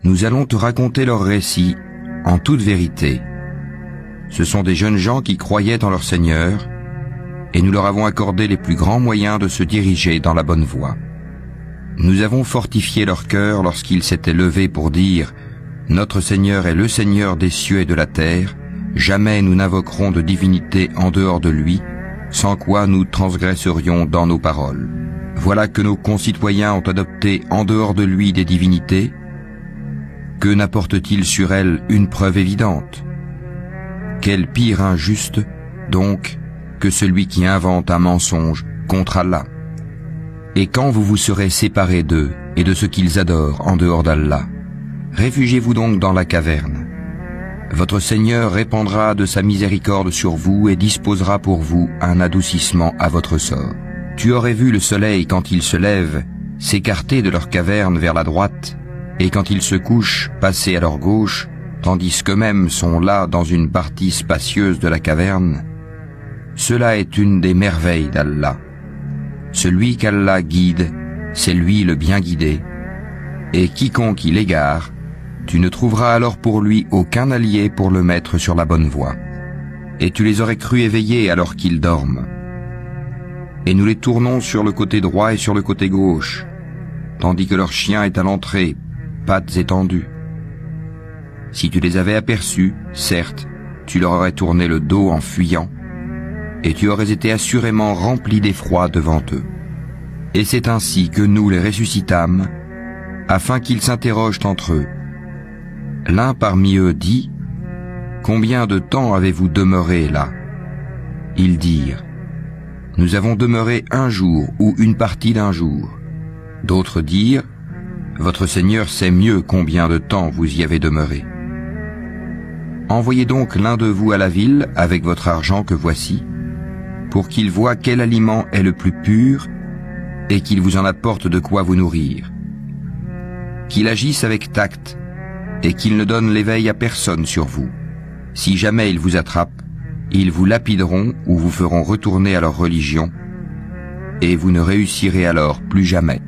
Nous allons te raconter leur récit en toute vérité. Ce sont des jeunes gens qui croyaient en leur Seigneur, et nous leur avons accordé les plus grands moyens de se diriger dans la bonne voie. Nous avons fortifié leur cœur lorsqu'ils s'étaient levés pour dire « Notre Seigneur est le Seigneur des cieux et de la terre, jamais nous n'invoquerons de divinité en dehors de lui, sans quoi nous transgresserions dans nos paroles. Voilà que nos concitoyens ont adopté en dehors de lui des divinités. Que n'apporte-t-il sur elles une preuve évidente? Quel pire injuste, donc, que celui qui invente un mensonge contre Allah. Et quand vous vous serez séparés d'eux et de ce qu'ils adorent en dehors d'Allah, réfugiez-vous donc dans la caverne. Votre Seigneur répandra de sa miséricorde sur vous et disposera pour vous un adoucissement à votre sort. Tu aurais vu le soleil quand il se lève s'écarter de leur caverne vers la droite, et quand ils se couchent passer à leur gauche, tandis qu'eux-mêmes sont là dans une partie spacieuse de la caverne. Cela est une des merveilles d'Allah. Celui qu'Allah guide, c'est lui le bien guidé, et quiconque il égare, tu ne trouveras alors pour lui aucun allié pour le mettre sur la bonne voie. Et tu les aurais crus éveillés alors qu'ils dorment. Et nous les tournons sur le côté droit et sur le côté gauche, tandis que leur chien est à l'entrée, pattes étendues. Si tu les avais aperçus, certes, tu leur aurais tourné le dos en fuyant, et tu aurais été assurément rempli d'effroi devant eux. Et c'est ainsi que nous les ressuscitâmes, afin qu'ils s'interrogent entre eux. L'un parmi eux dit, « Combien de temps avez-vous demeuré là ?» Ils dirent, « Nous avons demeuré un jour ou une partie d'un jour. » D'autres dirent, « Votre Seigneur sait mieux combien de temps vous y avez demeuré. » Envoyez donc l'un de vous à la ville avec votre argent que voici, pour qu'il voie quel aliment est le plus pur et qu'il vous en apporte de quoi vous nourrir. Qu'il agisse avec tact et qu'il ne donne l'éveil à personne sur vous. Si jamais ils vous attrapent, ils vous lapideront ou vous feront retourner à leur religion, et vous ne réussirez alors plus jamais.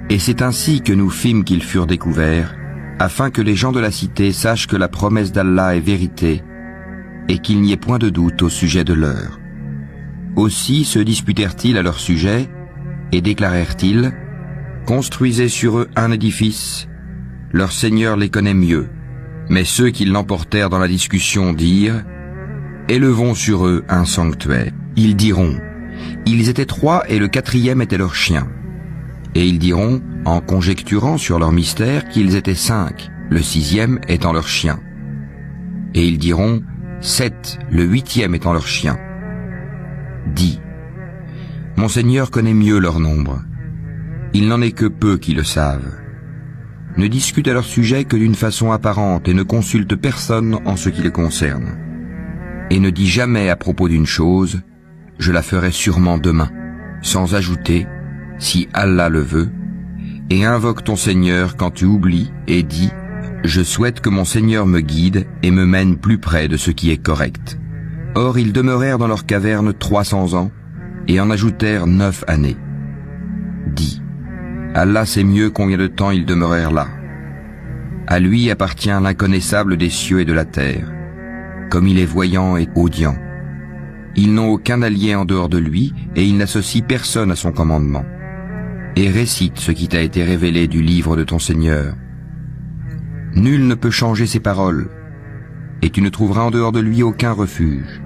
Et c'est ainsi que nous fîmes qu'ils furent découverts, afin que les gens de la cité sachent que la promesse d'Allah est vérité, et qu'il n'y ait point de doute au sujet de l'heure. Aussi se disputèrent-ils à leur sujet, et déclarèrent-ils, « Construisez sur eux un édifice, leur Seigneur les connaît mieux. » Mais ceux qui l'emportèrent dans la discussion dirent, « Élevons sur eux un sanctuaire. » Ils diront, « Ils étaient 3 et le 4e était leur chien. » Et ils diront, en conjecturant sur leur mystère, qu'ils étaient 5, le 6e étant leur chien. Et ils diront, 7, le 8e étant leur chien. Dis, mon Seigneur connaît mieux leur nombre. Il n'en est que peu qui le savent. Ne discute à leur sujet que d'une façon apparente et ne consulte personne en ce qui les concerne. Et ne dis jamais à propos d'une chose, je la ferai sûrement demain, sans ajouter, si Allah le veut, et invoque ton Seigneur quand tu oublies et dis, je souhaite que mon Seigneur me guide et me mène plus près de ce qui est correct. Or ils demeurèrent dans leur caverne 300 ans et en ajoutèrent 9 années. Dis, Allah sait mieux combien de temps ils demeurèrent là. À lui appartient l'inconnaissable des cieux et de la terre, comme il est voyant et audient. Ils n'ont aucun allié en dehors de lui et il n'associe personne à son commandement. Et récite ce qui t'a été révélé du livre de ton Seigneur. Nul ne peut changer ses paroles, et tu ne trouveras en dehors de lui aucun refuge.